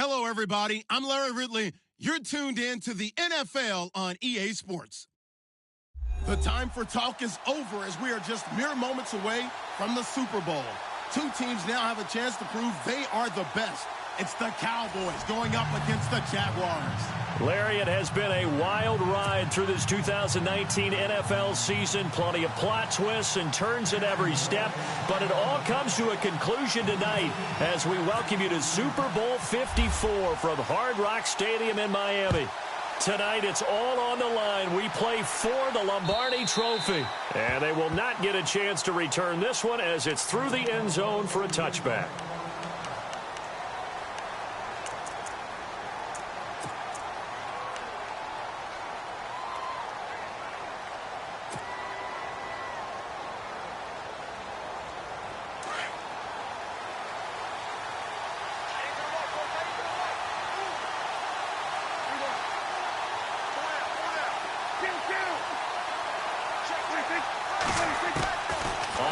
Hello, everybody. I'm Larry Ridley. You're tuned in to the NFL on EA Sports. The time for talk is over as we are just mere moments away from the Super Bowl. Two teams now have a chance to prove they are the best. It's the Cowboys going up against the Jaguars. Larry, it has been a wild ride through this 2019 NFL season. Plenty of plot twists and turns at every step. But it all comes to a conclusion tonight as we welcome you to Super Bowl 54 from Hard Rock Stadium in Miami. Tonight, it's all on the line. We play for the Lombardi Trophy. And they will not get a chance to return this one as it's through the end zone for a touchback.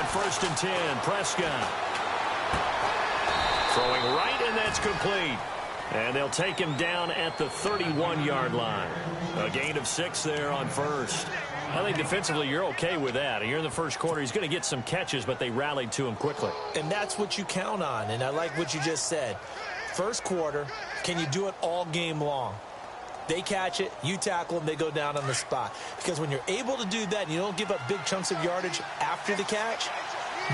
First and 10, Prescott. Throwing right, and that's complete. And they'll take him down at the 31-yard line. A gain of 6 there on first. I think defensively you're okay with that. Here in the first quarter, he's going to get some catches, but they rallied to him quickly. And that's what you count on, and I like what you just said. First quarter, can you do it all game long? They catch it, you tackle them, they go down on the spot. Because when you're able to do that and you don't give up big chunks of yardage after the catch,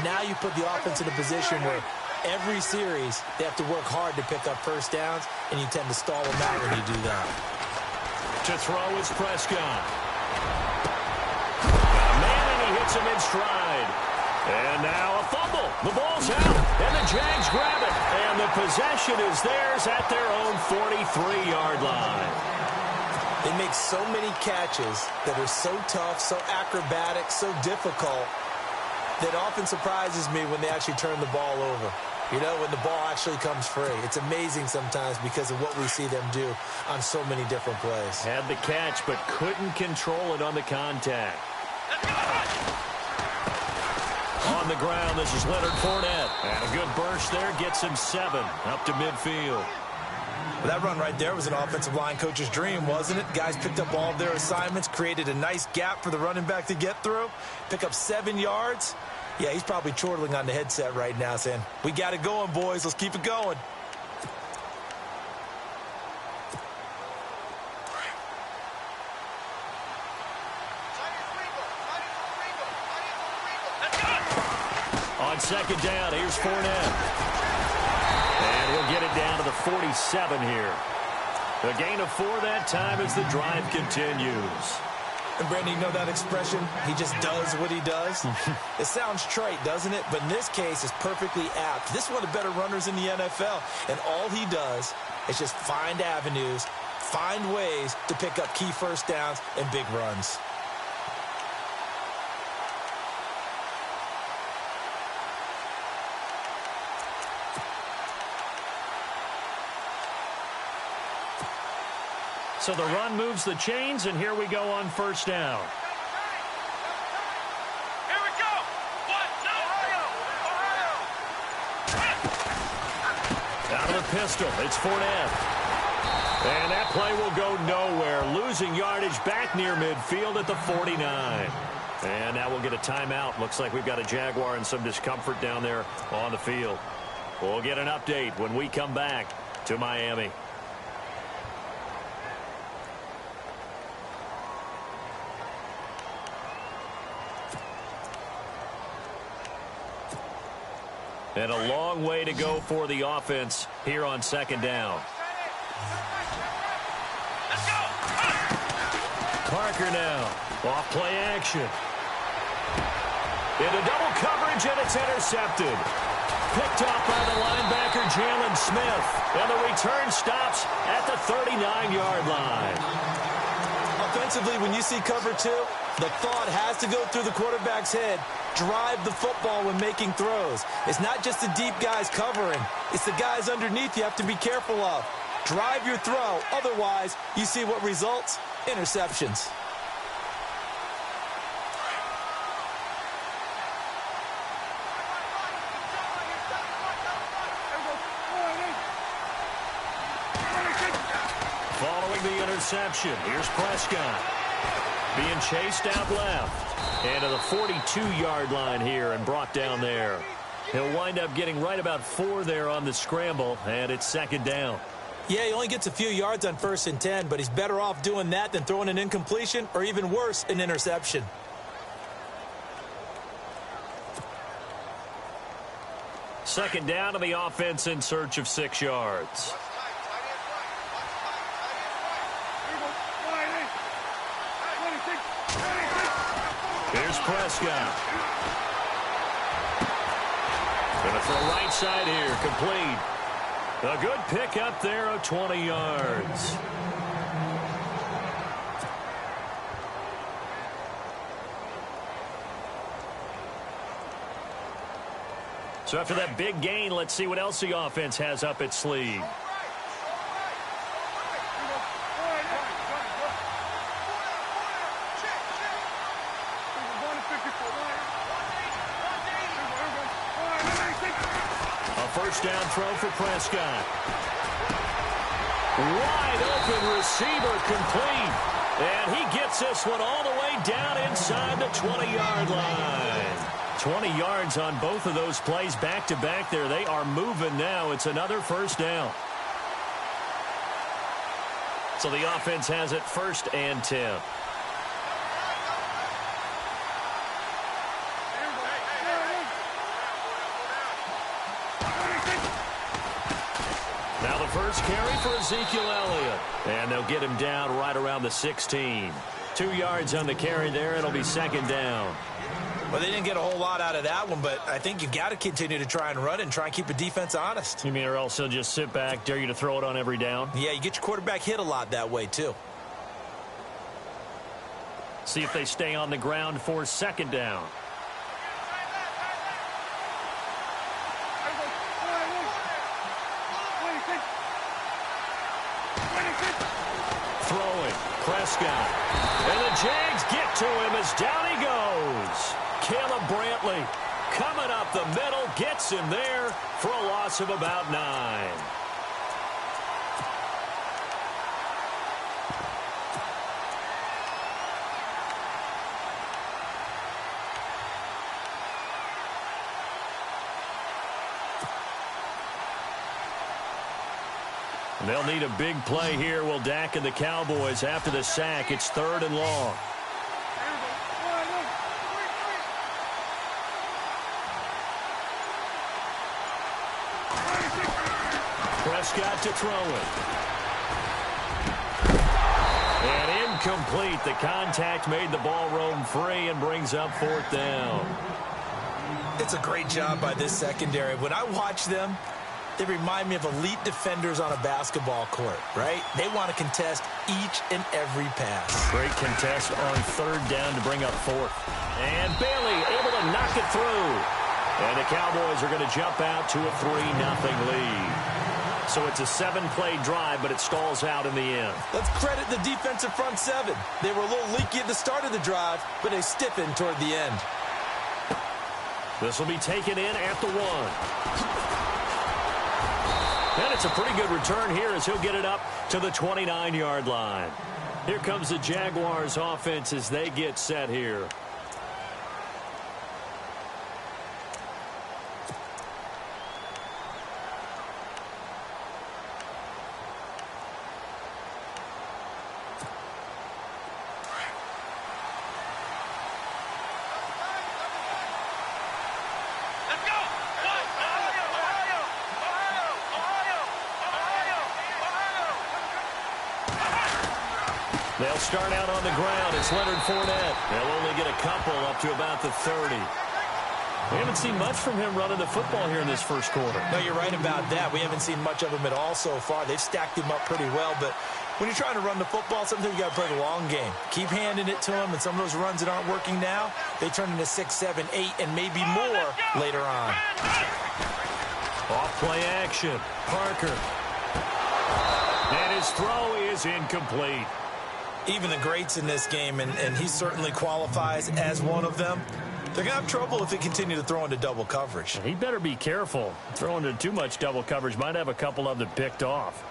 now you put the offense in a position where every series they have to work hard to pick up first downs, and you tend to stall them out when you do that. To throw is Prescott. Man, and he hits him in stride. And now a fumble. The ball's out, and the Jags grab it. And the possession is theirs at their own 43-yard line. They make so many catches that are so tough, so acrobatic, so difficult, that often surprises me when they actually turn the ball over. You know, when the ball actually comes free. It's amazing sometimes because of what we see them do on so many different plays. Had the catch, but couldn't control it on the contact. On the ground, this is Leonard Fournette. And a good burst there gets him 7 up to midfield. Well, that run right there was an offensive line coach's dream, wasn't it? Guys picked up all of their assignments, created a nice gap for the running back to get through, pick up 7 yards. Yeah, he's probably chortling on the headset right now saying, we got it going, boys. Let's keep it going. On second down, here's Fournette. And we'll get it down to the 47 here. A gain of 4 that time as the drive continues. And, Brandon, you know that expression? He just does what he does? It sounds trite, doesn't it? But in this case, it's perfectly apt. This is one of the better runners in the NFL. And all he does is just find avenues, find ways to pick up key first downs and big runs. So the run moves the chains, and here we go on first down. Here we go. 1, 2, Out of the pistol, it's Fournette. And that play will go nowhere. Losing yardage back near midfield at the 49. And now we'll get a timeout. Looks like we've got a Jaguar and some discomfort down there on the field. We'll get an update when we come back to Miami. And a long way to go for the offense here on second down. let's go. Parker now. Off play action. Into double coverage, and it's intercepted. Picked up by the linebacker, Jalen Smith. And the return stops at the 39-yard line. Offensively, when you see cover 2, the thought has to go through the quarterback's head. Drive the football when making throws. It's not just the deep guys covering. It's the guys underneath you have to be careful of. Drive your throw. Otherwise, you see what results? Interceptions. the interception. Here's Prescott. Being chased out left. And to the 42-yard line here and brought down there. He'll wind up getting right about 4 there on the scramble, and it's second down. Yeah, he only gets a few yards on 1st and 10, but he's better off doing that than throwing an incompletion or even worse, an interception. Second down to the offense in search of 6 yards. Here's Prescott. Going to throw right side here, complete. A good pickup there of 20 yards. So after that big gain, let's see what else the offense has up its sleeve. First down throw for Prescott. Wide open receiver complete. And he gets this one all the way down inside the 20-yard line. 20 yards on both of those plays back-to-back there. They are moving now. It's another first down. So the offense has it 1st and 10. Now the first carry for Ezekiel Elliott. And they'll get him down right around the 16. 2 yards on the carry there. It'll be second down. Well, they didn't get a whole lot out of that one, but I think you've got to continue to try and run it and try and keep the defense honest. You mean or else he'll just sit back, dare you to throw it on every down? Yeah, you get your quarterback hit a lot that way, too. See if they stay on the ground for second down. Throwing, Prescott. And the Jags get to him as down he goes. Caleb Brantley coming up the middle, gets him there for a loss of about 9. They'll need a big play here, will Dak and the Cowboys. After the sack, it's 3rd and long. Prescott to throw it. And incomplete. The contact made the ball roam free and brings up 4th down. It's a great job by this secondary. When I watch them, they remind me of elite defenders on a basketball court, right? They want to contest each and every pass. Great contest on 3rd down to bring up 4th. And Bailey able to knock it through. And the Cowboys are going to jump out to a 3-0 lead. So it's a 7-play drive, but it stalls out in the end. Let's credit the defensive front 7. They were a little leaky at the start of the drive, but they stiffened toward the end. This will be taken in at the 1. And it's a pretty good return here as he'll get it up to the 29-yard line. Here comes the Jaguars offense as they get set here. They'll start out on the ground. It's Leonard Fournette. They'll only get a couple up to about the 30. We haven't seen much from him running the football here in this first quarter. No, you're right about that. We haven't seen much of him at all so far. They've stacked him up pretty well, but when you're trying to run the football, sometimes you got to play the long game. Keep handing it to him, and some of those runs that aren't working now, they turn into 6, 7, 8, and maybe more later on. Off play action. Parker. And his throw is incomplete. Even the greats in this game, and he certainly qualifies as one of them, they're going to have trouble if they continue to throw into double coverage. He better be careful. Throwing into too much double coverage might have a couple of them picked off.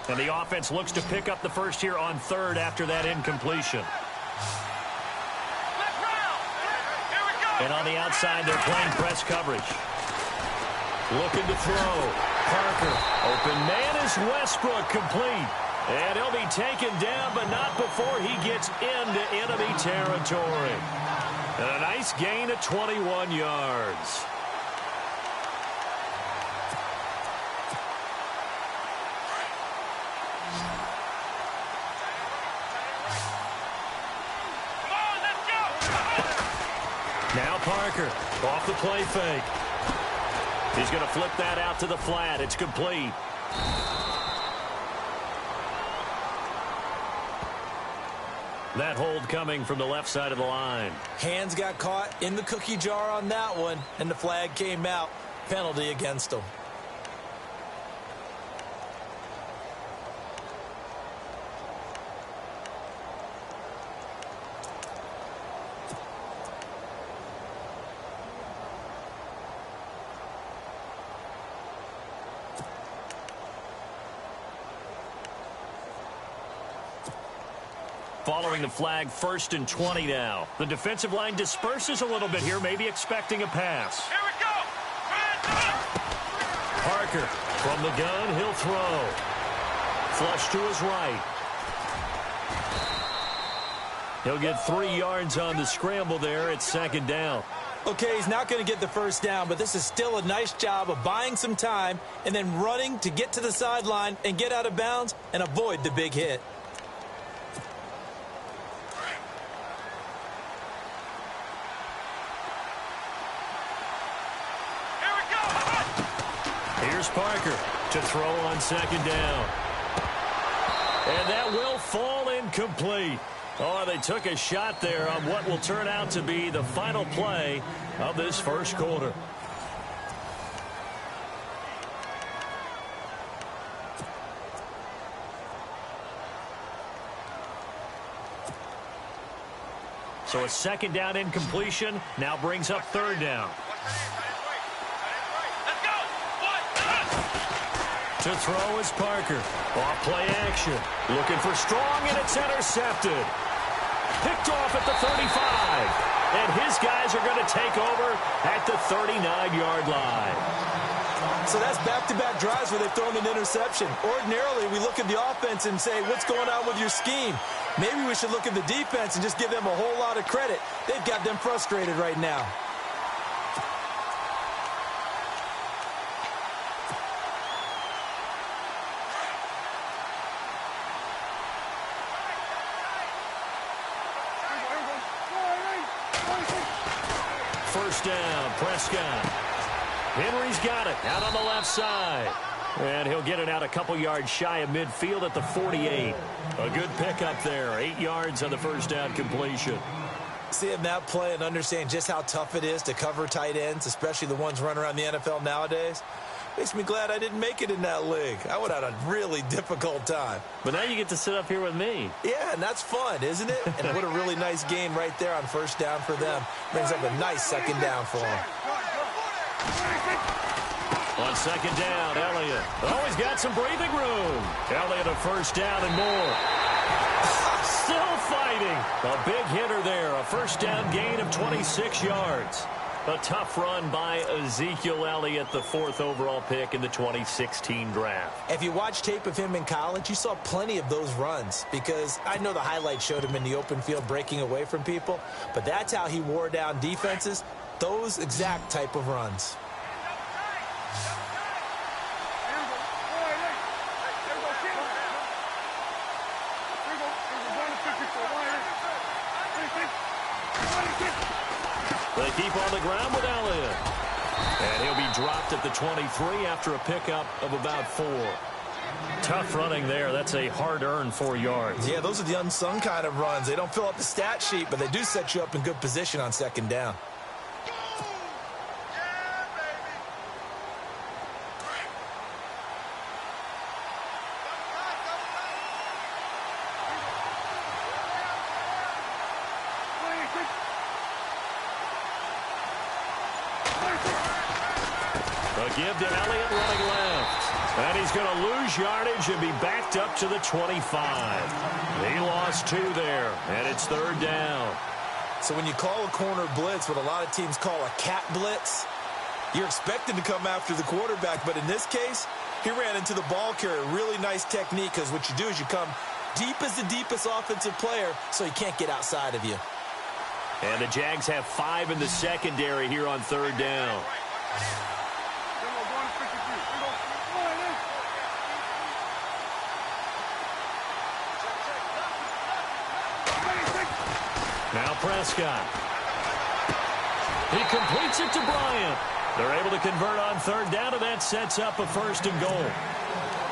And the offense looks to pick up the first here on third after that incompletion. And on the outside, they're playing press coverage. Looking to throw. Parker. Open man is Westbrook, complete. And he'll be taken down, but not before he gets into enemy territory. And a nice gain of 21 yards. Now Parker off the play fake. He's going to flip that out to the flat. It's complete. That hold coming from the left side of the line. Hands got caught in the cookie jar on that one, and the flag came out. Penalty against him. Following the flag, 1st and 20 now. The defensive line disperses a little bit here, maybe expecting a pass. Here we go. Parker from the gun, he'll throw. Flush to his right. He'll get 3 yards on the scramble there. It's 2nd down. Okay, he's not going to get the first down, but this is still a nice job of buying some time and then running to get to the sideline and get out of bounds and avoid the big hit. Here's Parker to throw on 2nd down. And that will fall incomplete. Oh, they took a shot there on what will turn out to be the final play of this first quarter. So a 2nd down incompletion now brings up 3rd down. To throw is Parker. Off play action. Looking for strong, and it's intercepted. Picked off at the 35. And his guys are going to take over at the 39-yard line. So that's back-to-back drives where they've thrown an interception. Ordinarily, we look at the offense and say, what's going on with your scheme? Maybe we should look at the defense and just give them a whole lot of credit. They've got them frustrated right now. First down, Prescott. Henry's got it out on the left side. And he'll get it out a couple yards shy of midfield at the 48. A good pickup there. 8 yards on the first down completion. Seeing that play and understand just how tough it is to cover tight ends, especially the ones running around the NFL nowadays, makes me glad I didn't make it in that league. I would have had a really difficult time. But now you get to sit up here with me. Yeah, and that's fun, isn't it? And what a really nice gain right there on first down for them. Brings up a nice 2nd down for them. On 2nd down, Elliott. Oh, he's got some breathing room. Elliott a first down and more. Still fighting. A big hitter there. A first down gain of 26 yards. A tough run by Ezekiel Elliott, the 4th overall pick in the 2016 draft. If you watch tape of him in college, you saw plenty of those runs because I know the highlights showed him in the open field breaking away from people, but that's how he wore down defenses, those exact type of runs. They keep on the ground with Elliott. And he'll be dropped at the 23 after a pickup of about 4. Tough running there. That's a hard-earned 4 yards. Yeah, those are the unsung kind of runs. They don't fill up the stat sheet, but they do set you up in good position on 2nd down. A give to Elliott running left. And he's going to lose yardage and be backed up to the 25. He lost 2 there, and it's 3rd down. So when you call a corner blitz, what a lot of teams call a cat blitz, you're expected to come after the quarterback. But in this case, he ran into the ball carrier. Really nice technique, because what you do is you come deep as the deepest offensive player so he can't get outside of you. And the Jags have 5 in the secondary here on 3rd down. Now Prescott. He completes it to Bryant. They're able to convert on 3rd down, and that sets up a 1st and goal.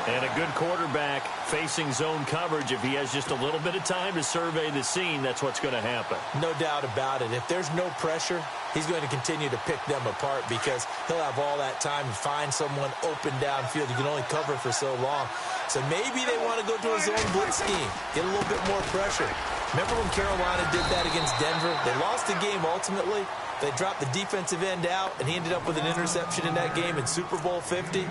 And a good quarterback facing zone coverage, if he has just a little bit of time to survey the scene, that's what's going to happen. No doubt about it. If there's no pressure, he's going to continue to pick them apart because he'll have all that time to find someone open downfield. You can only cover for so long. So maybe they want to go to a zone blitz scheme, get a little bit more pressure. Remember when Carolina did that against Denver? They lost the game ultimately. They dropped the defensive end out, and he ended up with an interception in that game in Super Bowl 50.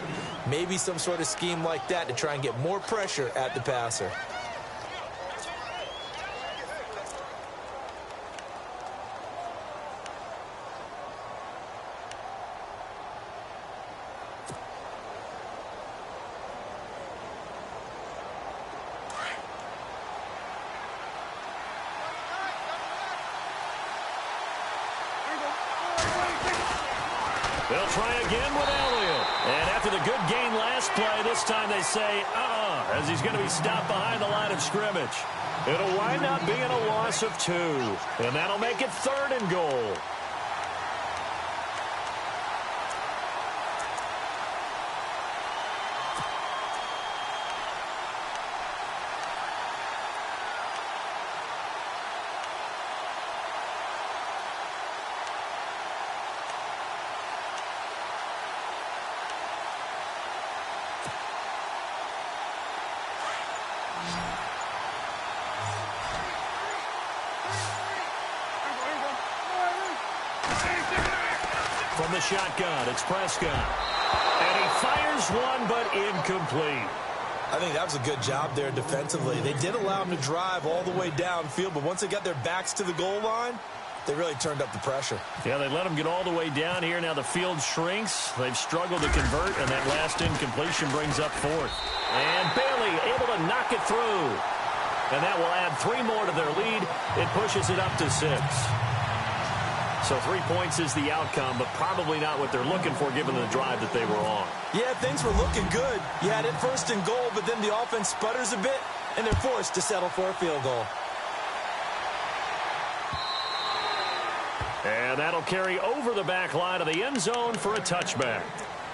Maybe some sort of scheme like that to try and get more pressure at the passer. They'll try again with Elliott. And after the good gain last play, this time they say, as he's going to be stopped behind the line of scrimmage. It'll wind up being a loss of 2. And that'll make it 3rd and goal. From the shotgun, it's Prescott. And he fires one, but incomplete. I think that was a good job there defensively. They did allow him to drive all the way downfield, but once they got their backs to the goal line, they really turned up the pressure. Yeah, they let him get all the way down here. Now the field shrinks. They've struggled to convert, and that last incompletion brings up 4th. And Bailey able to knock it through. And that will add 3 more to their lead. It pushes it up to 6. So 3 points is the outcome, but probably not what they're looking for given the drive that they were on. Yeah, things were looking good. You had it 1st and goal, but then the offense sputters a bit, and they're forced to settle for a field goal. And that'll carry over the back line of the end zone for a touchback.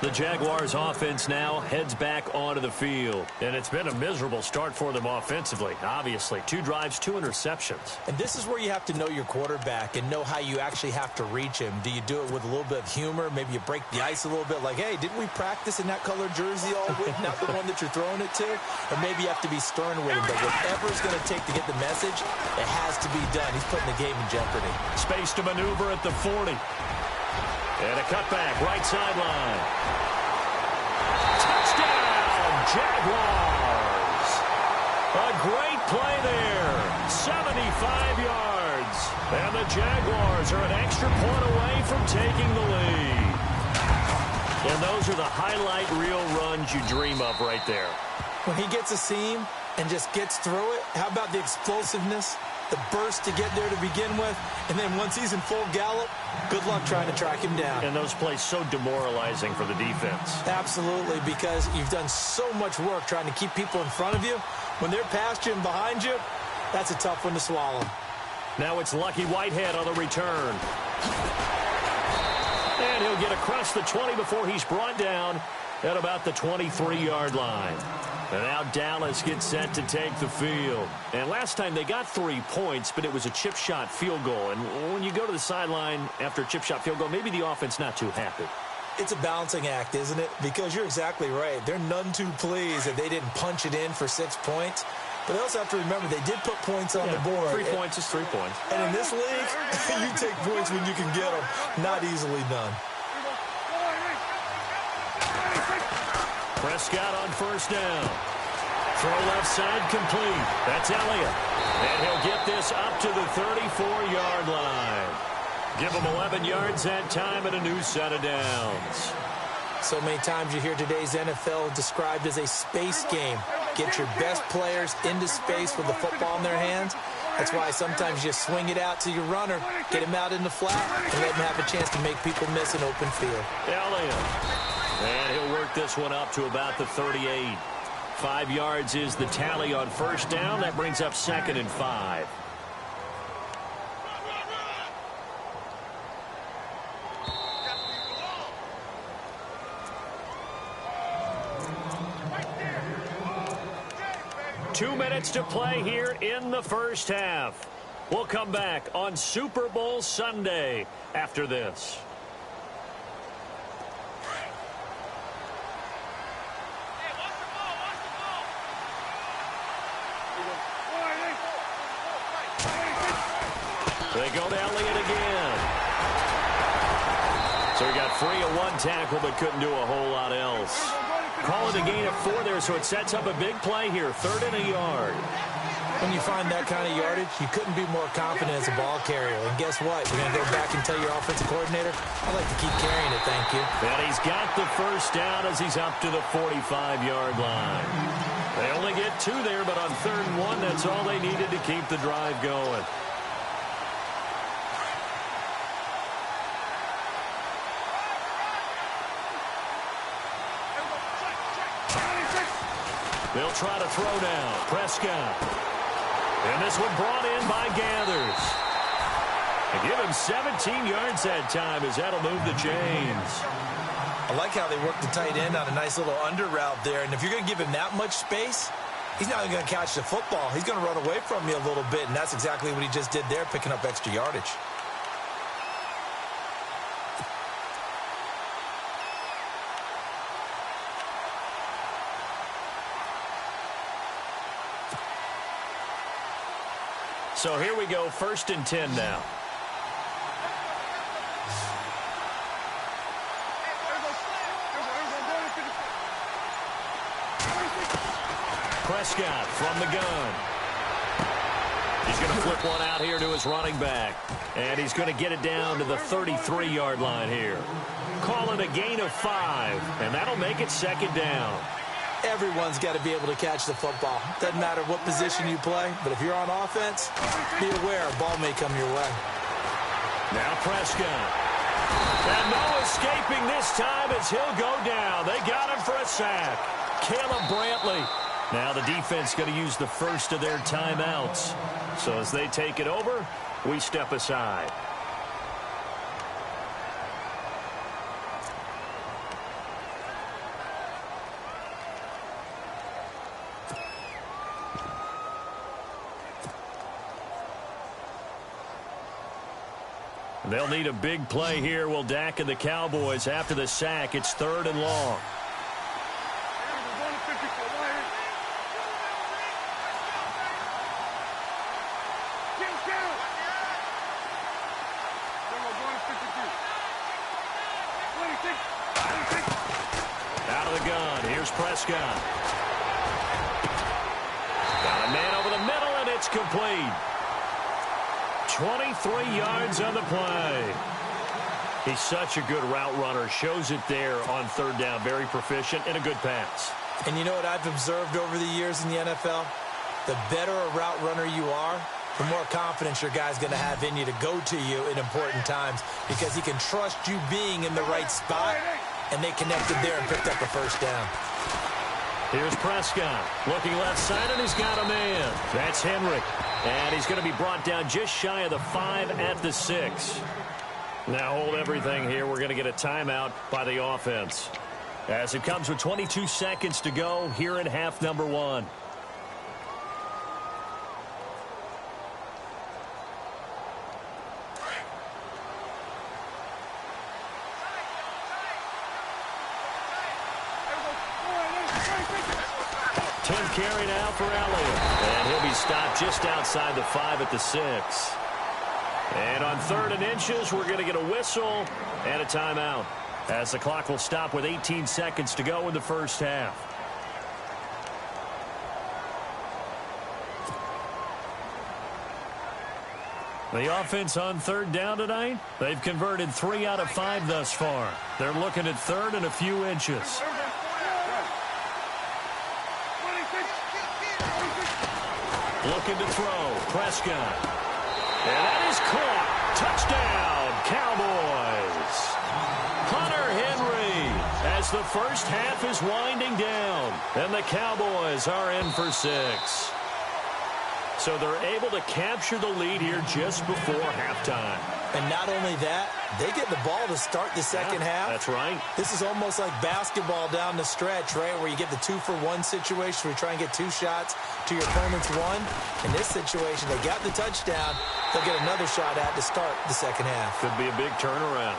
The Jaguars offense now heads back onto the field. And it's been a miserable start for them offensively, obviously. 2 drives, 2 interceptions. And this is where you have to know your quarterback and know how you actually have to reach him. Do you do it with a little bit of humor? Maybe you break the ice a little bit like, hey, didn't we practice in that colored jersey all week? Not the one that you're throwing it to? Or maybe you have to be stern with him. But whatever it's going to take to get the message, it has to be done. He's putting the game in jeopardy. Space to maneuver at the 40. And a cutback, right sideline. Touchdown, Jaguars. A great play there. 75 yards. And the Jaguars are an extra point away from taking the lead. And those are the highlight reel runs you dream of right there. When he gets a seam and just gets through it, how about the explosiveness? The burst to get there to begin with, and then once he's in full gallop, good luck trying to track him down. And those plays so demoralizing for the defense. Absolutely, because you've done so much work trying to keep people in front of you. When they're past you and behind you, that's a tough one to swallow. Now it's Lucky Whitehead on the return. And he'll get across the 20 before he's brought down at about the 23-yard line. And now Dallas gets set to take the field. And last time they got 3 points, but it was a chip shot field goal. And when you go to the sideline after a chip shot field goal, maybe the offense not too happy. It's a balancing act, isn't it? Because you're exactly right. They're none too pleased that they didn't punch it in for 6 points. But they also have to remember they did put points on the board. 3 points is 3 points. And in this league, you take points when you can get them. Not easily done. Prescott on first down. Throw left side complete. That's Elliott. And he'll get this up to the 34-yard line. Give him 11 yards that time and a new set of downs. So many times you hear today's NFL described as a space game. Get your best players into space with the football in their hands. That's why sometimes you swing it out to your runner, get him out in the flat, and let him have a chance to make people miss an open field. Elliott. And he'll work this one up to about the 38. 5 yards is the tally on first down. That brings up 2nd and 5. Two minutes to play here in the first half. We'll come back on Super Bowl Sunday after this. They go to Elliott again. So he got free of one tackle but couldn't do a whole lot else. Call it a gain of 4 there, so it sets up a big play here. 3rd and a yard. When you find that kind of yardage, you couldn't be more confident as a ball carrier. And guess what? You're going to go back and tell your offensive coordinator, I'd like to keep carrying it, thank you. And he's got the first down as he's up to the 45-yard line. They only get 2 there, but on 3rd and 1, that's all they needed to keep the drive going. They'll try to throw now. Prescott. And this one brought in by Gathers. And give him 17 yards that time as that'll move the chains. I like how they work the tight end on a nice little under route there. And if you're going to give him that much space, he's not going to catch the football. He's going to run away from you a little bit. And that's exactly what he just did there, picking up extra yardage. So here we go, 1st and 10 now. Prescott from the gun. He's going to flip one out here to his running back. And he's going to get it down to the 33-yard line here. Call it a gain of 5, and that'll make it 2nd down. Everyone's got to be able to catch the football. Doesn't matter what position you play, but if you're on offense, be aware a ball may come your way. Now Prescott. And no escaping this time as he'll go down. They got him for a sack. Caleb Brantley. Now the defense going to use the first of their timeouts. So as they take it over, we step aside. They'll need a big play here. Will Dak and the Cowboys after the sack. It's 3rd and long. Out of the gun. Here's Prescott. Got a man over the middle, and it's complete. 23 yards on the play. He's such a good route runner. Shows it there on 3rd down. Very proficient and a good pass. And you know what I've observed over the years in the NFL? The better a route runner you are, the more confidence your guy's going to have in you to go to you in important times because he can trust you being in the right spot, and they connected there and picked up a first down. Here's Prescott. Looking left side, and he's got a man. That's Henry. And he's going to be brought down just shy of the 5 at the 6. Now hold everything here. We're going to get a timeout by the offense. As it comes with 22 seconds to go here in half number 1. Carry now for Elliott. And he'll be stopped just outside the 5 at the 6. And on 3rd and inches, we're going to get a whistle and a timeout. as the clock will stop with 18 seconds to go in the first half. The offense on third down tonight, they've converted 3 out of 5 thus far. They're looking at third and a few inches. Looking to throw. Prescott. And that is caught. Touchdown, Cowboys. Hunter Henry as the first half is winding down. And the Cowboys are in for 6. So they're able to capture the lead here just before halftime. And not only that, they get the ball to start the second half. That's right. This is almost like basketball down the stretch, right, where you get the 2-for-1 situation where you try and get 2 shots to your opponent's 1. In this situation, they got the touchdown. They'll get another shot at to start the second half. Could be a big turnaround.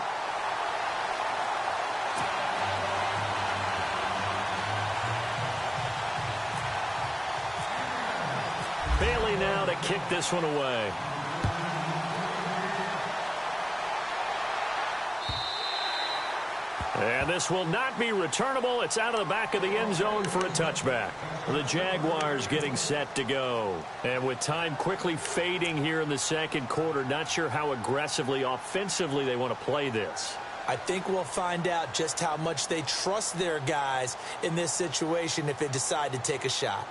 Bailey now to kick this one away. And this will not be returnable. It's out of the back of the end zone for a touchback. The Jaguars getting set to go. And with time quickly fading here in the second quarter, not sure how aggressively, offensively they want to play this. I think we'll find out just how much they trust their guys in this situation if they decide to take a shot.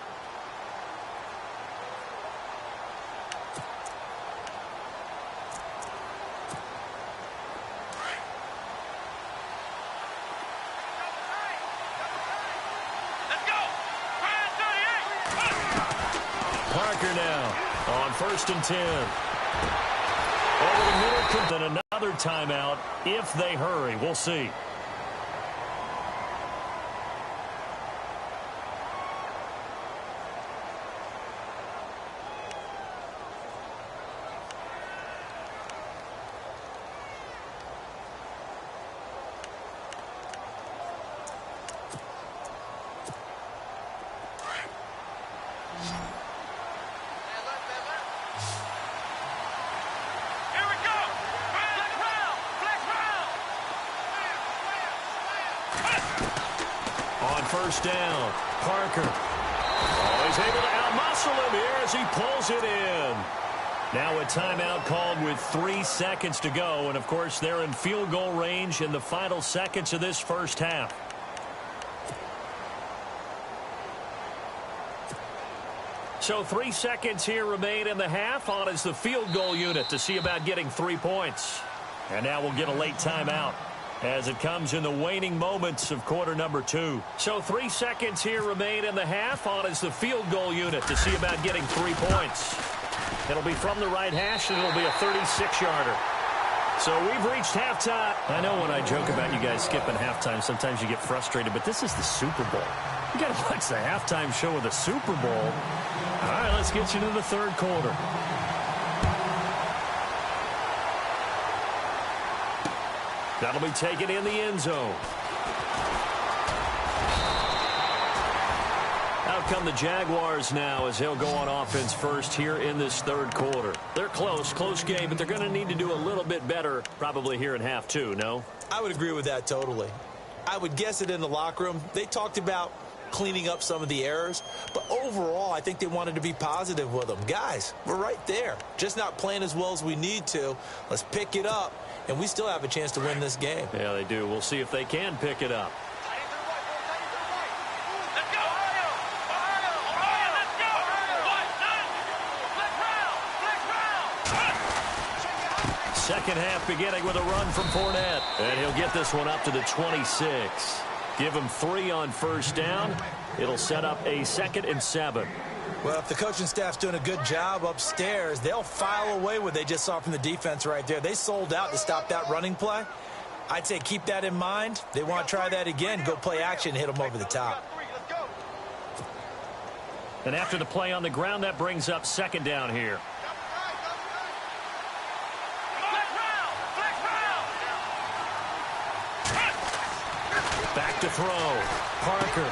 Now on 1st and 10. Over the middle, then another timeout if they hurry. We'll see. First down, Parker. Oh, he's able to outmuscle him here as he pulls it in. Now a timeout called with 3 seconds to go. And, of course, they're in field goal range in the final seconds of this first half. So 3 seconds here remain in the half. On is the field goal unit to see about getting 3 points. And now we'll get a late timeout as it comes in the waning moments of quarter number 2. So 3 seconds here remain in the half. On is the field goal unit to see about getting 3 points. It'll be from the right hash, and it'll be a 36-yarder. So we've reached halftime. I know when I joke about you guys skipping halftime, sometimes you get frustrated, but this is the Super Bowl. You got to watch the halftime show of the Super Bowl. All right, let's get you to the third quarter. That'll be taken in the end zone. Out come the Jaguars now as they'll go on offense first here in this third quarter. They're close game, but they're going to need to do a little bit better probably here in half 2, no? I would agree with that totally. I would guess it in the locker room. They talked about cleaning up some of the errors, but overall I think they wanted to be positive with them. Guys, we're right there. Just not playing as well as we need to. Let's pick it up, and we still have a chance to win this game. Yeah, they do. We'll see if they can pick it up. Second half beginning with a run from Fournette. And he'll get this one up to the 26. Give him 3 on first down. It'll set up a 2nd and 7. Well, if the coaching staff's doing a good job upstairs, they'll file away what they just saw from the defense right there. They sold out to stop that running play. I'd say keep that in mind. They want to try that again. Go play action, hit them over the top. And after the play on the ground, that brings up 2nd down here. Back to throw. Parker.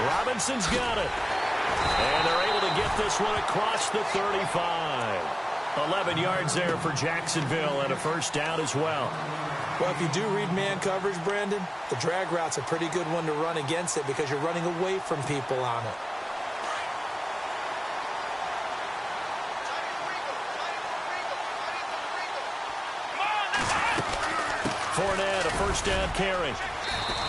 Robinson's got it. And they're able to get this one across the 35. 11 yards there for Jacksonville and a first down as well. Well, if you do read man coverage, Brandon, the drag route's a pretty good one to run against it because you're running away from people on it. Fournette, a first down carry.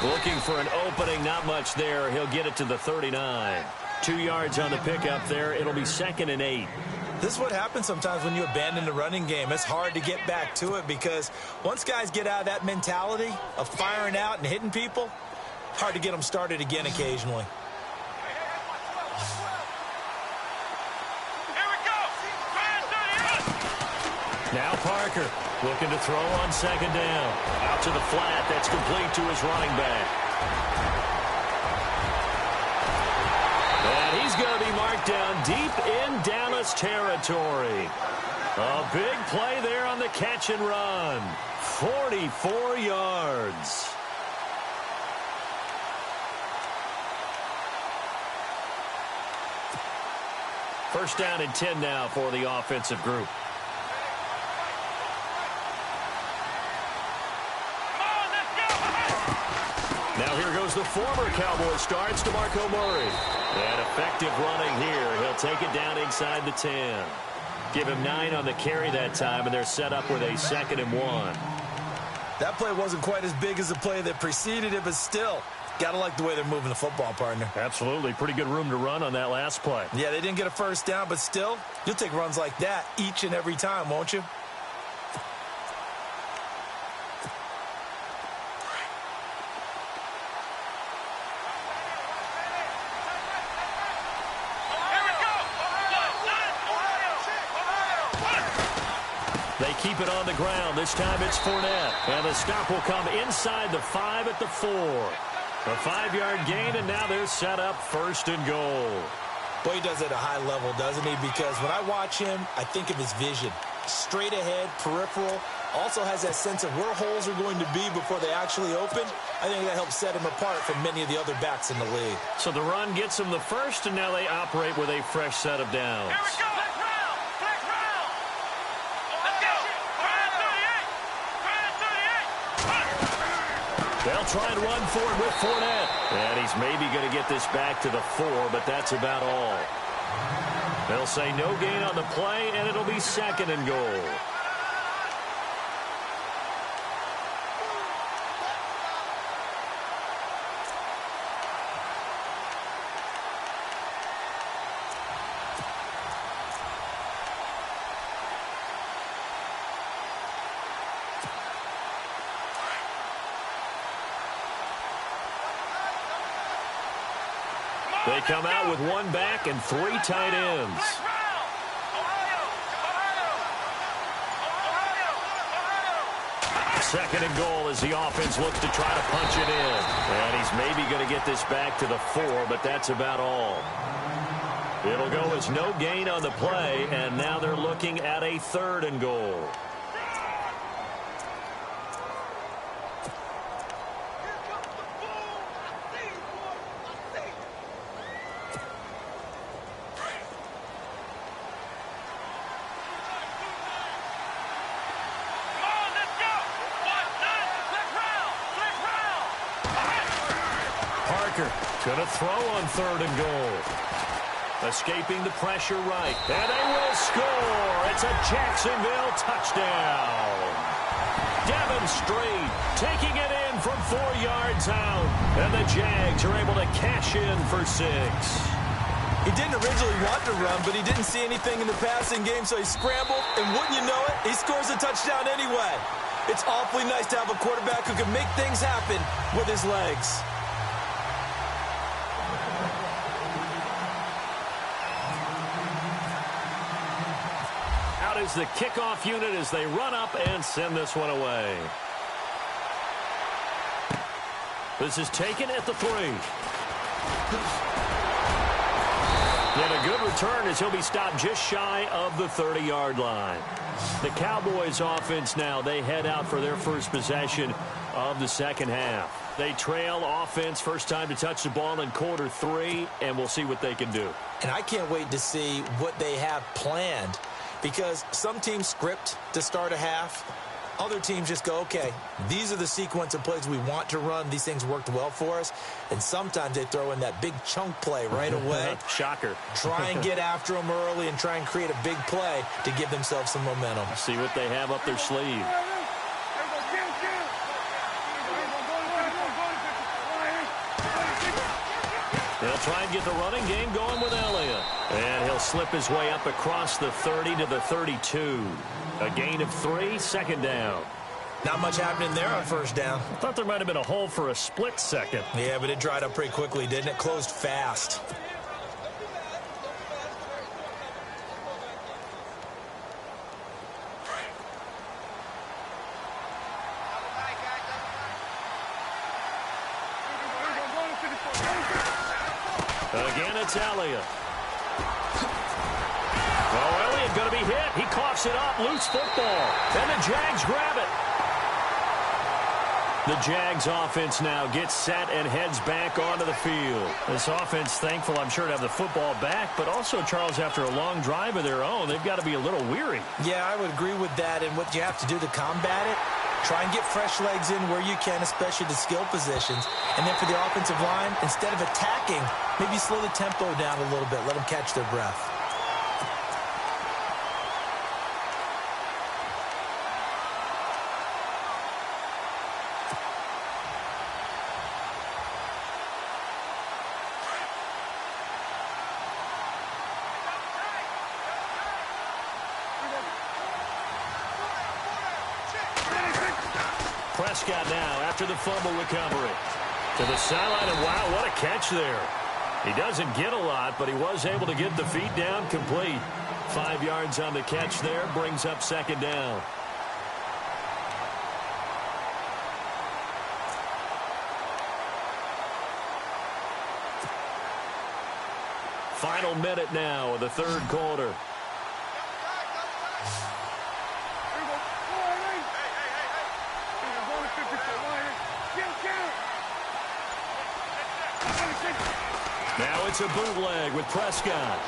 Looking for an opening, not much there. He'll get it to the 39. 2 yards on the pickup there. It'll be 2nd and 8. This is what happens sometimes when you abandon the running game. It's hard to get back to it because once guys get out of that mentality of firing out and hitting people, hard to get them started again occasionally. Here we go. Now Parker looking to throw on 2nd down. Out to the flat. That's complete to his running back. And he's going to be marked down deep in Dallas territory. A big play there on the catch and run. 44 yards. First down and 10 now for the offensive group. Now here goes the former Cowboy starts, DeMarco Murray. And effective running here. He'll take it down inside the 10. Give him 9 on the carry that time, and they're set up with a 2nd and 1. That play wasn't quite as big as the play that preceded it, but still, got to like the way they're moving the football, partner. Absolutely. Pretty good room to run on that last play. Yeah, they didn't get a first down, but still, you'll take runs like that each and every time, won't you? They keep it on the ground. This time it's Fournette. And the stop will come inside the 5 at the 4. A 5-yard gain, and now they're set up 1st and goal. Boy, he does it at a high level, doesn't he? Because when I watch him, I think of his vision. Straight ahead, peripheral. Also has that sense of where holes are going to be before they actually open. I think that helps set him apart from many of the other backs in the league. So the run gets them the first, and now they operate with a fresh set of downs. Here we go. Flex round. Let's go. They'll try and run for it with Fournette. And he's maybe going to get this back to the 4, but that's about all. They'll say no gain on the play, and it'll be 2nd and goal. They come out with 1 back and 3 tight ends. 2nd and goal as the offense looks to try to punch it in. And he's maybe going to get this back to the 4, but that's about all. It'll go as no gain on the play, and now they're looking at a 3rd and goal. Going to throw on 3rd and goal. Escaping the pressure right. And they will score. It's a Jacksonville touchdown. Devin Straight taking it in from 4 yards out. And the Jags are able to cash in for 6. He didn't originally want to run, but he didn't see anything in the passing game, so he scrambled. And wouldn't you know it, he scores a touchdown anyway. It's awfully nice to have a quarterback who can make things happen with his legs. Is the kickoff unit as they run up and send this one away. This is taken at the 3. And a good return as he'll be stopped just shy of the 30-yard line. The Cowboys offense now, they head out for their first possession of the 2nd half. They trail offense, first time to touch the ball in quarter 3, and we'll see what they can do. And I can't wait to see what they have planned. Because some teams script to start a half. Other teams just go, okay, these are the sequence of plays we want to run. These things worked well for us. And sometimes they throw in that big chunk play right away. Shocker. Try and get after them early and try and create a big play to give themselves some momentum. See what they have up their sleeve. They'll try and get the running game going with Elliott. And he'll slip his way up across the 30 to the 32. A gain of 3, second down. Not much happening there on first down. I thought there might have been a hole for a split second. Yeah, but it dried up pretty quickly, didn't it? Closed fast. Again, it's Elliott. Oh, Elliott going to be hit. He coughs it up. Loose football. And the Jags grab it. The Jags offense now gets set and heads back onto the field. This offense, thankful, I'm sure, to have the football back. But also, Charles, after a long drive of their own, they've got to be a little weary. Yeah, I would agree with that. And what you have to do to combat it, try and get fresh legs in where you can, especially the skill positions. And then for the offensive line, instead of attacking, maybe slow the tempo down a little bit. Let them catch their breath. Prescott now after the fumble recovery. To the sideline, and wow, what a catch there. He doesn't get a lot, but he was able to get the feet down complete. 5 yards on the catch there, brings up second down. Final minute now of the third quarter. Now it's a bootleg with Prescott.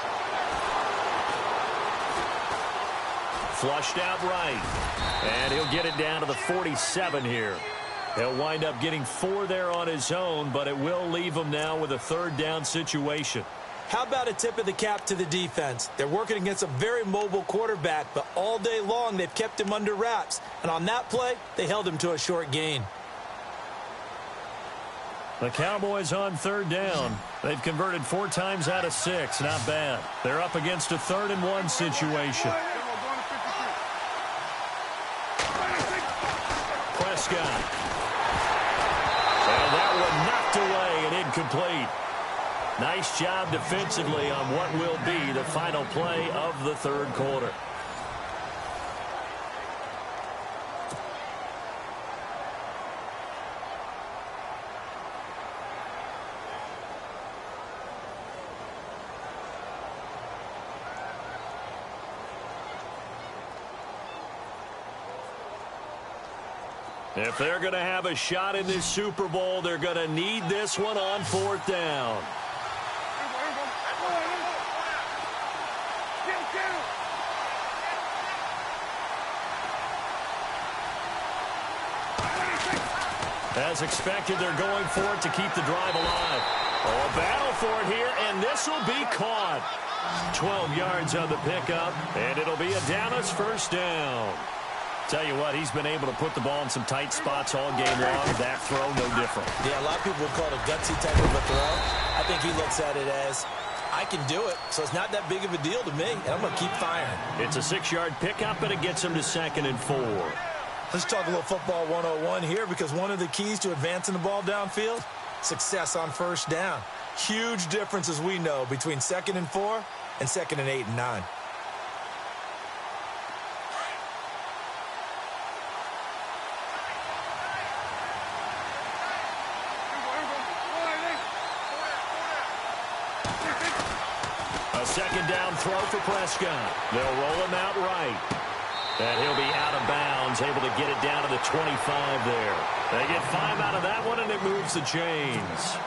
Flushed out right. And he'll get it down to the 47 here. He'll wind up getting 4 there on his own, but it will leave him now with a third down situation. How about a tip of the cap to the defense? They're working against a very mobile quarterback, but all day long they've kept him under wraps. And on that play, they held him to a short gain. The Cowboys on third down. They've converted 4 times out of 6. Not bad. They're up against a 3rd and 1 situation. Prescott. And that one knocked away and incomplete. Nice job defensively on what will be the final play of the third quarter. If they're going to have a shot in this Super Bowl, they're going to need this one on 4th down. As expected, they're going for it to keep the drive alive. Oh, a battle for it here, and this will be caught. 12 yards on the pickup, and it'll be a Dallas first down. Tell you what, he's been able to put the ball in some tight spots all game long. That throw, no different. Yeah, a lot of people would call it a gutsy type of a throw. I think he looks at it as, I can do it, so it's not that big of a deal to me, and I'm going to keep firing. It's a 6-yard pickup, and it gets him to 2nd and 4. Let's talk a little football 101 here, because one of the keys to advancing the ball downfield, success on first down. Huge difference, as we know, between 2nd and 4 and 2nd and 8 and 9. A second down throw for Prescott. They'll roll him out right. And he'll be out of bounds, able to get it down to the 25 there. They get 5 out of that one, and it moves the chains.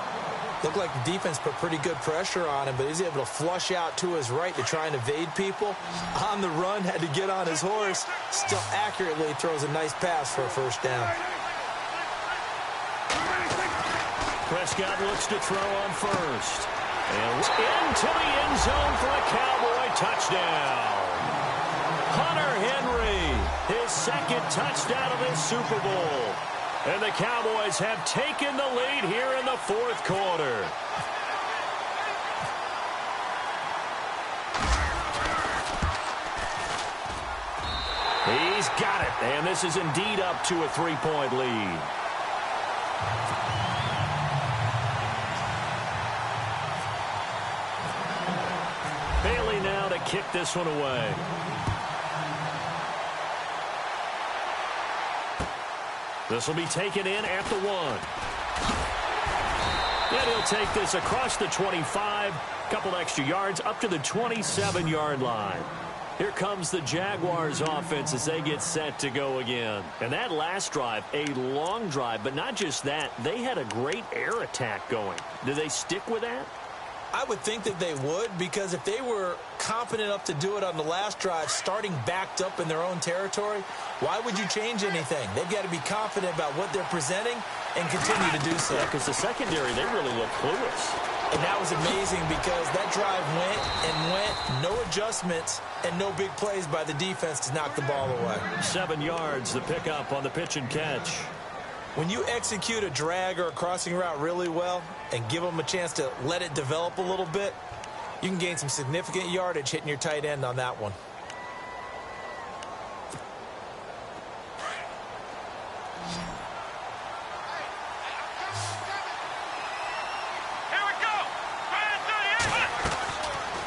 Looked like the defense put pretty good pressure on him, but he's able to flush out to his right to try and evade people. On the run, had to get on his horse. Still accurately throws a nice pass for a first down. Prescott looks to throw on first. And into the end zone for a Cowboy touchdown. Hunter Henry, his second touchdown of this Super Bowl. And the Cowboys have taken the lead here in the fourth quarter. He's got it, and this is indeed up to a 3-point lead. Bailey now to kick this one away. This will be taken in at the 1. And he'll take this across the 25. Couple extra yards up to the 27-yard line. Here comes the Jaguars offense as they get set to go again. And that last drive, a long drive, but not just that. They had a great air attack going. Do they stick with that? I would think that they would, because if they were confident enough to do it on the last drive, starting backed up in their own territory, why would you change anything? They've got to be confident about what they're presenting and continue to do so. Yeah, because the secondary, they really look clueless. And that was amazing because that drive went, no adjustments, and no big plays by the defense to knock the ball away. 7 yards, the pickup on the pitch and catch. When you execute a drag or a crossing route really well and give them a chance to let it develop a little bit, you can gain some significant yardage hitting your tight end on that one.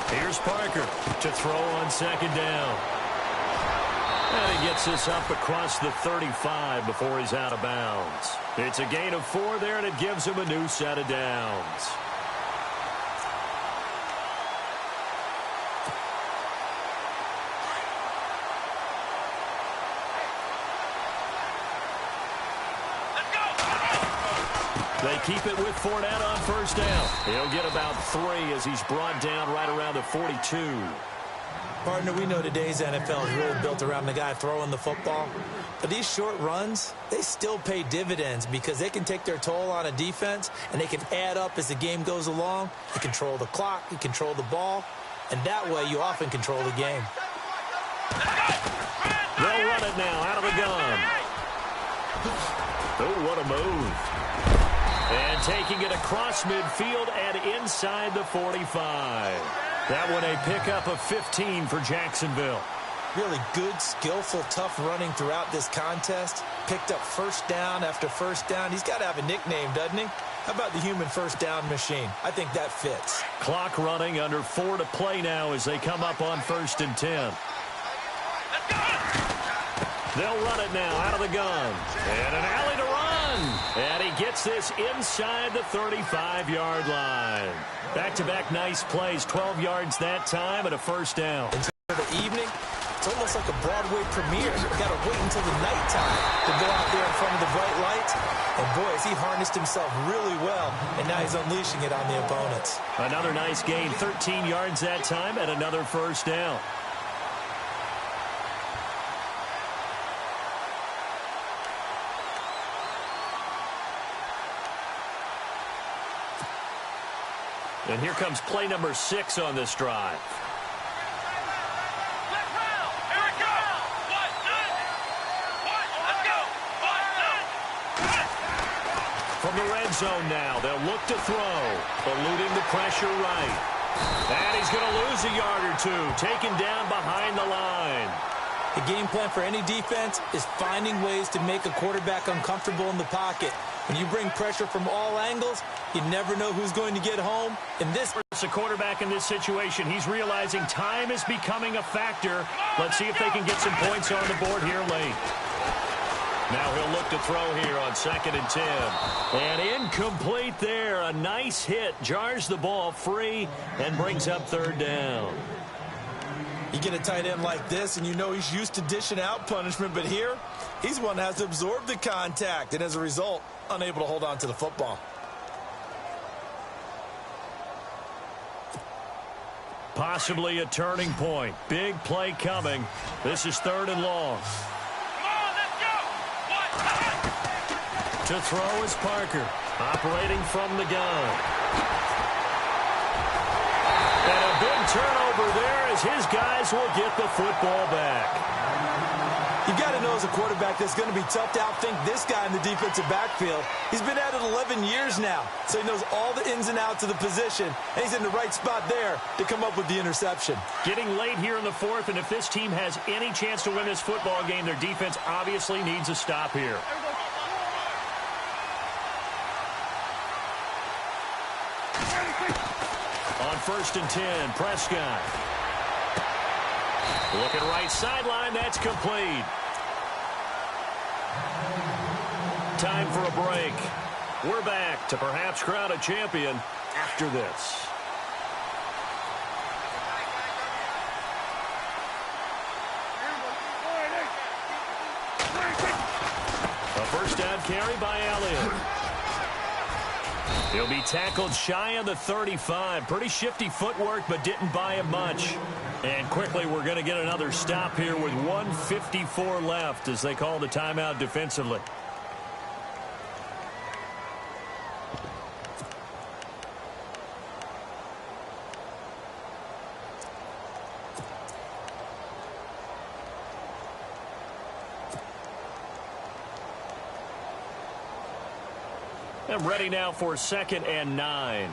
Here's Parker to throw on second down. And he gets this up across the 35 before he's out of bounds. It's a gain of 4 there, and it gives him a new set of downs. They keep it with Fournette on first down. He'll get about 3 as he's brought down right around the 42. Partner, we know today's NFL is really built around the guy throwing the football. But these short runs, they still pay dividends because they can take their toll on a defense, and they can add up as the game goes along. You control the clock, you control the ball, and that way you often control the game. They'll run it now out of the gun. Oh, what a move. And taking it across midfield and inside the 45. That one a pickup of 15 for Jacksonville. Really good, skillful, tough running throughout this contest. Picked up first down after first down. He's got to have a nickname, doesn't he? How about the human first down machine? I think that fits. Clock running, under 4 to play now as they come up on 1st and 10. They'll run it now out of the gun. And an alley to run. And he gets this inside the 35-yard line. Back-to-back nice plays. 12 yards that time and a first down. Into the evening, it's almost like a Broadway premiere. You got to wait until the nighttime to go out there in front of the bright lights. And boy, has he harnessed himself really well. And now he's unleashing it on the opponents. Another nice gain. 13 yards that time and another first down. And here comes play number 6 on this drive. From the red zone now, they'll look to throw, eluding the pressure right. And he's going to lose a yard or 2, taken down behind the line. The game plan for any defense is finding ways to make a quarterback uncomfortable in the pocket. When you bring pressure from all angles, you never know who's going to get home. In this, it's a quarterback in this situation. He's realizing time is becoming a factor. Let's see if they can get some points on the board here late. Now he'll look to throw here on 2nd and 10. And incomplete there. A nice hit. Jars the ball free and brings up 3rd down. You get a tight end like this, and you know he's used to dishing out punishment. But here, he's one that has to absorb the contact. And as a result, unable to hold on to the football. Possibly a turning point. Big play coming. This is 3rd and long. Come on, let's go. One. To throw is Parker, operating from the gun. And a big turnover there as his guys will get the football back. You've got to know as a quarterback that's going to be tough to outthink this guy in the defensive backfield. He's been at it 11 years now, so he knows all the ins and outs of the position, and he's in the right spot there to come up with the interception. Getting late here in the 4th, and if this team has any chance to win this football game, their defense obviously needs a stop here. On 1st and 10, Prescott. Looking right sideline, that's complete. Time for a break. We're back to perhaps crown a champion after this. A first down carry by Elliott. He'll be tackled shy of the 35. Pretty shifty footwork, but didn't buy him much. And quickly, we're going to get another stop here with 1:54 left as they call the timeout defensively. I'm ready now for 2nd and 9.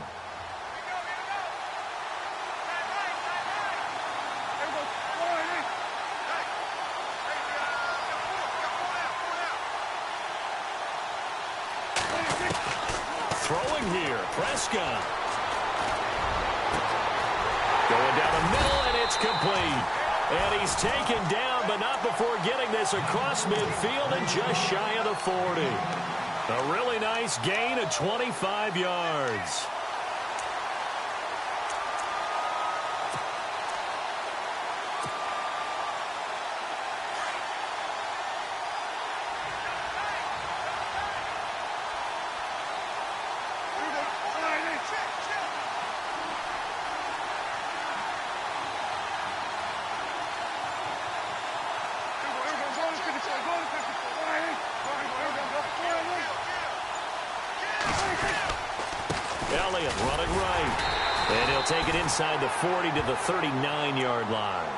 Throwing here, Prescott. Going down the middle, and it's complete. And he's taken down, but not before getting this across midfield and just shy of the 40. A really nice gain of 25 yards. Elliott running right. And he'll take it inside the 40 to the 39-yard line.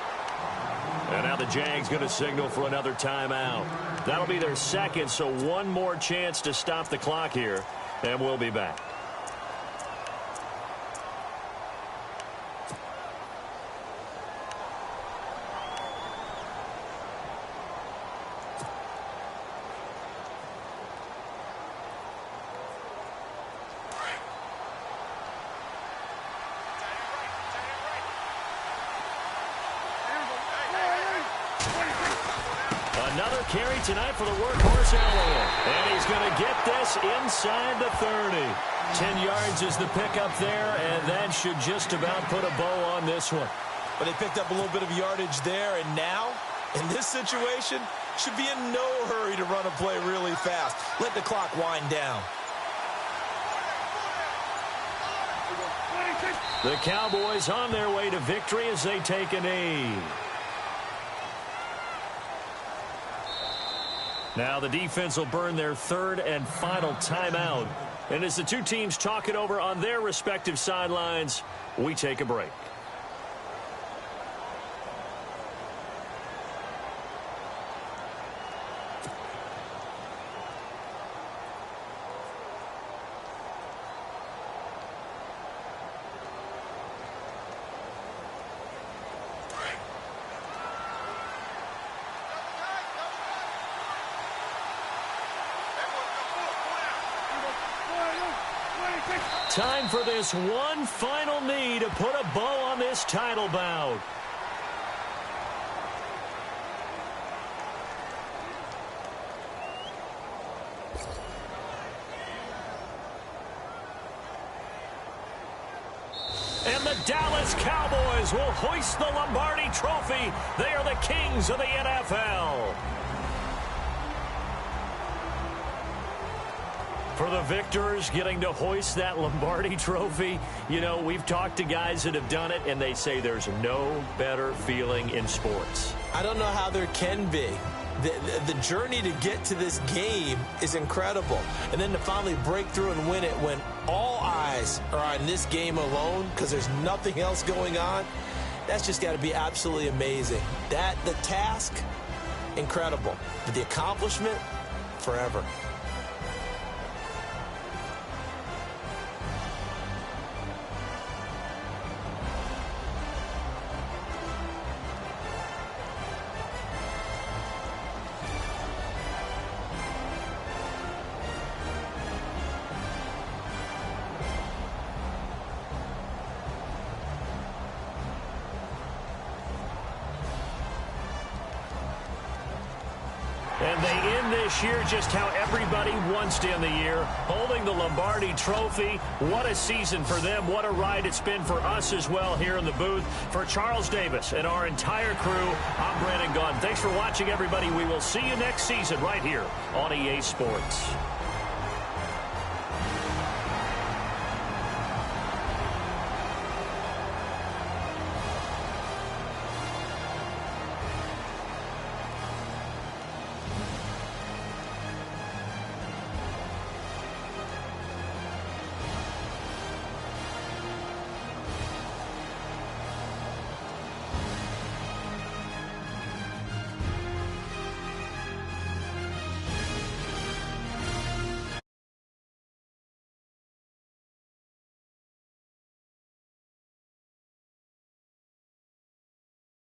And now the Jags going to signal for another timeout. That'll be their 2nd, so one more chance to stop the clock here, and we'll be back. Another carry tonight for the workhorse Elliott. And he's going to get this inside the 30. 10 yards is the pickup there, and that should just about put a bow on this one. But they picked up a little bit of yardage there, and now, in this situation, should be in no hurry to run a play really fast. Let the clock wind down. The Cowboys on their way to victory as they take a knee. Now the defense will burn their 3rd and final timeout. And as the two teams talk it over on their respective sidelines, we take a break. Time for this one final knee to put a bow on this title bout. And the Dallas Cowboys will hoist the Lombardi Trophy. They are the kings of the NFL. For the victors, getting to hoist that Lombardi trophy, you know, we've talked to guys that have done it, and they say there's no better feeling in sports. I don't know how there can be. The journey to get to this game is incredible. And then to finally break through and win it when all eyes are on this game alone because there's nothing else going on, that's just got to be absolutely amazing. The task, incredible. But the accomplishment, forever. And they end this year just how everybody wants to end the year, holding the Lombardi trophy. What a season for them. What a ride it's been for us as well here in the booth. For Charles Davis and our entire crew, I'm Brandon Gaudin. Thanks for watching, everybody. We will see you next season right here on EA Sports.